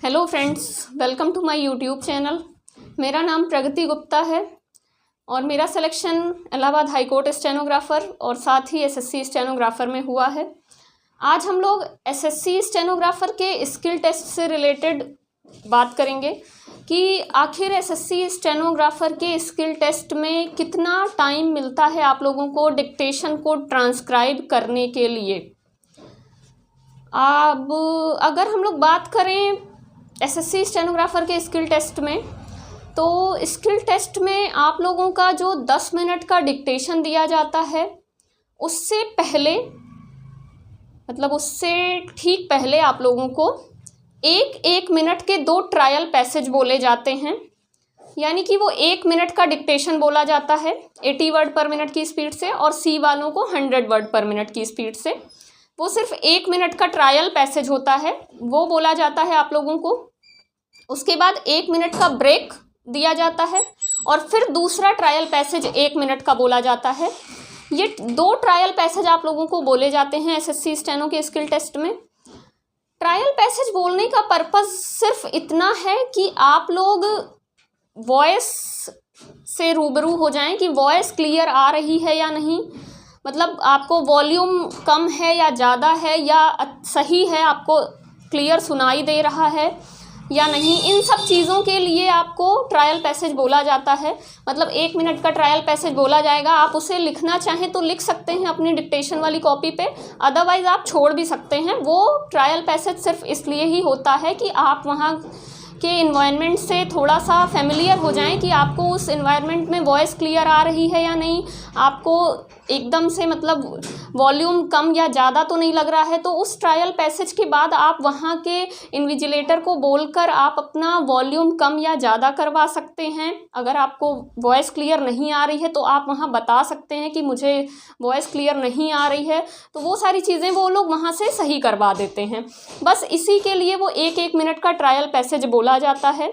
Hello friends, welcome to my YouTube channel. मेरा नाम प्रगति गुप्ता है और मेरा selection Allahabad high court stenographer और साथ ही एसएससी स्टेनोग्राफ़र में हुआ है। आज हम लोग एसएससी स्टेनोग्राफ़र के स्किल टेस्ट से रिलेटेड बात करेंगे कि आखिर एसएससी स्टेनोग्राफ़र के स्किल टेस्ट में कितना टाइम मिलता है आप लोगों को डिक्टेशन को ट्रांसक्राइब करने के लिए। अब अगर हम लोग बात करें एसएससी स्टेनोग्राफ़र के स्किल टेस्ट में, तो स्किल टेस्ट में आप लोगों का जो 10 मिनट का डिक्टेशन दिया जाता है, उससे पहले उससे ठीक पहले आप लोगों को एक मिनट के 2 ट्रायल पैसेज बोले जाते हैं। यानी कि वो 1 मिनट का डिक्टेशन बोला जाता है 80 वर्ड पर मिनट की स्पीड से और सी वालों को 100 वर्ड पर मिनट की स्पीड से। वो सिर्फ 1 मिनट का ट्रायल पैसेज होता है, वो बोला जाता है आप लोगों को। उसके बाद 1 मिनट का ब्रेक दिया जाता है और फिर दूसरा ट्रायल पैसेज 1 मिनट का बोला जाता है। ये 2 ट्रायल पैसेज आप लोगों को बोले जाते हैं एसएससी स्टेनो के स्किल टेस्ट में। ट्रायल पैसेज बोलने का पर्पस सिर्फ इतना है कि आप लोग वॉइस से रूबरू हो जाएं कि वॉइस क्लियर आ रही है या नहीं, आपको वॉल्यूम कम है या ज़्यादा है या सही है, आपको क्लियर सुनाई दे रहा है या नहीं। इन सब चीज़ों के लिए आपको ट्रायल पैसेज बोला जाता है। 1 मिनट का ट्रायल पैसेज बोला जाएगा। आप उसे लिखना चाहें तो लिख सकते हैं अपनी डिक्टेशन वाली कॉपी पे, अदरवाइज़ आप छोड़ भी सकते हैं। वो ट्रायल पैसेज सिर्फ इसलिए ही होता है कि आप वहाँ के इन्वायरमेंट से थोड़ा सा फेमिलियर हो जाएं कि आपको उस इन्वायरमेंट में वॉइस क्लियर आ रही है या नहीं, आपको एकदम से वॉल्यूम कम या ज़्यादा तो नहीं लग रहा है। तो उस ट्रायल पैसेज के बाद आप वहाँ के इन्विजिलेटर को बोलकर आप अपना वॉल्यूम कम या ज़्यादा करवा सकते हैं। अगर आपको वॉइस क्लियर नहीं आ रही है तो आप वहाँ बता सकते हैं कि मुझे वॉइस क्लियर नहीं आ रही है, तो वो सारी चीज़ें वो लोग वहाँ से सही करवा देते हैं। बस इसी के लिए वो 1 मिनट का ट्रायल पैसेज बोला जाता है।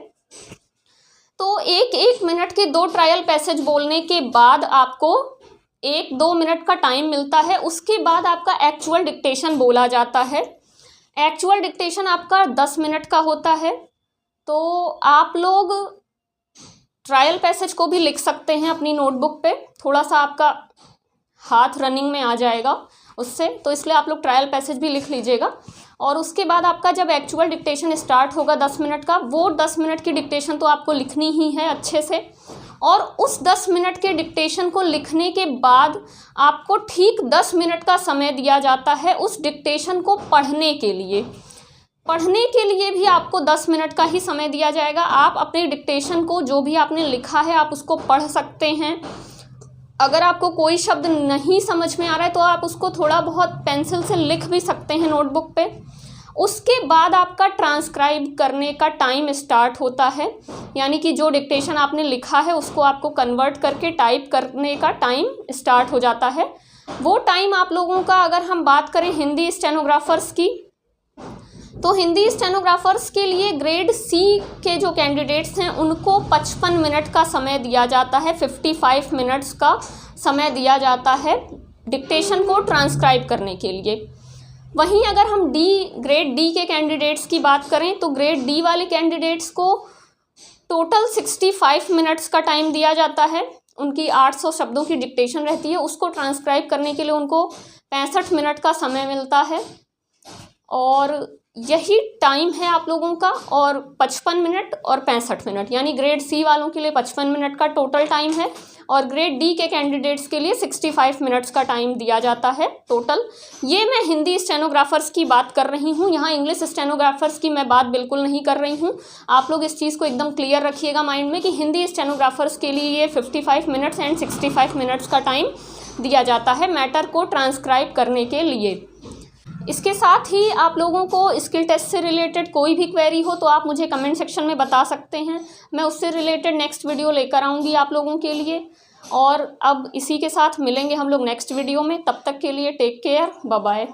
तो 1 मिनट के 2 ट्रायल पैसेज बोलने के बाद आपको 1-2 मिनट का टाइम मिलता है। उसके बाद आपका एक्चुअल डिक्टेशन बोला जाता है। एक्चुअल डिक्टेशन आपका 10 मिनट का होता है। तो आप लोग ट्रायल पैसेज को भी लिख सकते हैं अपनी नोटबुक पे, थोड़ा सा आपका हाथ रनिंग में आ जाएगा उससे, तो इसलिए आप लोग ट्रायल पैसेज भी लिख लीजिएगा। और उसके बाद आपका जब एक्चुअल डिक्टेशन स्टार्ट होगा 10 मिनट का, वो 10 मिनट की डिक्टेशन तो आपको लिखनी ही है अच्छे से। और उस 10 मिनट के डिक्टेशन को लिखने के बाद आपको ठीक 10 मिनट का समय दिया जाता है उस डिक्टेशन को पढ़ने के लिए। पढ़ने के लिए भी आपको 10 मिनट का ही समय दिया जाएगा। आप अपने डिक्टेशन को, जो भी आपने लिखा है, आप उसको पढ़ सकते हैं। अगर आपको कोई शब्द नहीं समझ में आ रहा है तो आप उसको थोड़ा बहुत पेंसिल से लिख भी सकते हैं नोटबुक पे। उसके बाद आपका ट्रांसक्राइब करने का टाइम स्टार्ट होता है। यानी कि जो डिक्टेशन आपने लिखा है उसको आपको कन्वर्ट करके टाइप करने का टाइम स्टार्ट हो जाता है। वो टाइम आप लोगों का, अगर हम बात करें हिंदी स्टेनोग्राफर्स की, तो हिंदी स्टेनोग्राफर्स के लिए ग्रेड सी के जो कैंडिडेट्स हैं उनको 55 मिनट का समय दिया जाता है। 55 मिनट्स का समय दिया जाता है डिक्टेशन को ट्रांसक्राइब करने के लिए। वहीं अगर हम ग्रेड डी के कैंडिडेट्स की बात करें तो ग्रेड डी वाले कैंडिडेट्स को टोटल 65 मिनट्स का टाइम दिया जाता है। उनकी 800 शब्दों की डिक्टेशन रहती है, उसको ट्रांसक्राइब करने के लिए उनको 65 मिनट का समय मिलता है। और यही टाइम है आप लोगों का। और 55 मिनट और 65 मिनट, यानी ग्रेड सी वालों के लिए 55 मिनट का टोटल टाइम है और ग्रेड डी के कैंडिडेट्स के लिए 65 मिनट्स का टाइम दिया जाता है टोटल। ये मैं हिंदी स्टेनोग्राफर्स की बात कर रही हूँ, यहाँ इंग्लिश स्टेनोग्राफर्स की मैं बात बिल्कुल नहीं कर रही हूँ। आप लोग इस चीज़ को एकदम क्लियर रखिएगा माइंड में कि हिंदी स्टेनोग्राफर्स के लिए ये 55 मिनट्स एंड 65 मिनट्स का टाइम दिया जाता है मैटर को ट्रांसक्राइब करने के लिए। इसके साथ ही आप लोगों को स्किल टेस्ट से रिलेटेड कोई भी क्वेरी हो तो आप मुझे कमेंट सेक्शन में बता सकते हैं। मैं उससे रिलेटेड नेक्स्ट वीडियो लेकर आऊँगी आप लोगों के लिए। और अब इसी के साथ मिलेंगे हम लोग नेक्स्ट वीडियो में। तब तक के लिए टेक केयर, बाय बाय।